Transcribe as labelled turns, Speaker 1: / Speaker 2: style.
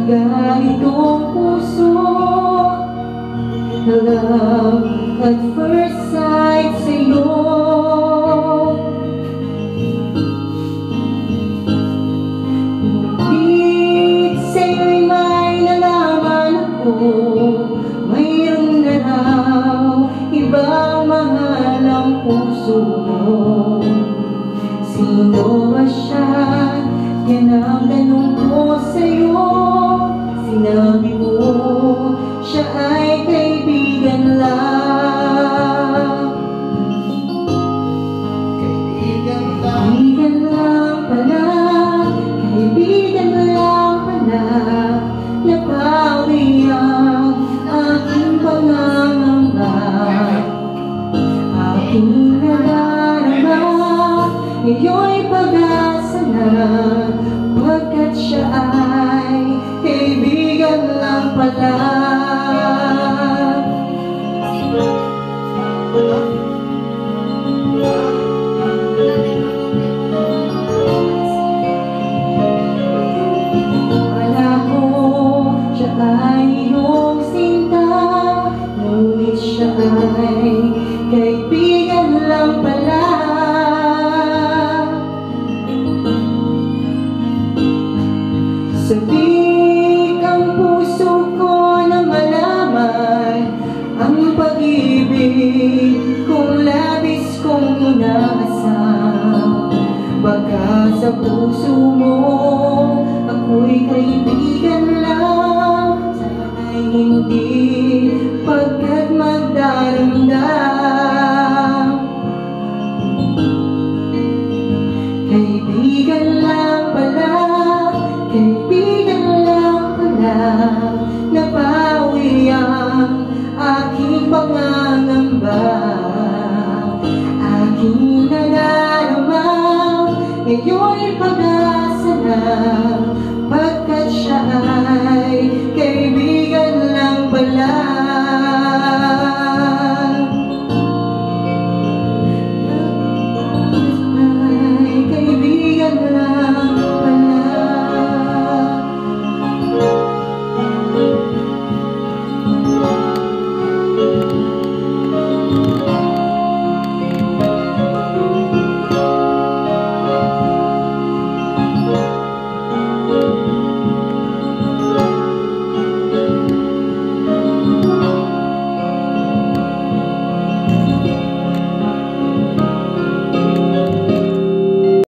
Speaker 1: ganitong puso. Love at first sight sa'yo. Ngunit sa'yo'y may nalaman ako, mayroon na raw ibang mahal ang puso mo. Sino ba siya? Yan ang tanong ko sa'yo. Sinabi mo siya ay kaibigan lang. Kaibigan lang pala, kaibigan lang pala. Napawi ang aking pangangamba, aking nadarama. Ngayon'y pag-asa na, pagkat siya ay kaibigan lang pala. Wala ko siya ay iyong sinta, ngunit siya ay kaibigan lang pala. Sabik ang puso ko na malaman ang pag-ibig kung labis kong inaasam. Baka sa puso mo ako'y kaibigan lang, sana'y hindi, pagkat magdaramdam. Kaibigan lang pala, kaibigan lang pala. Napawi ang aking pangangamba,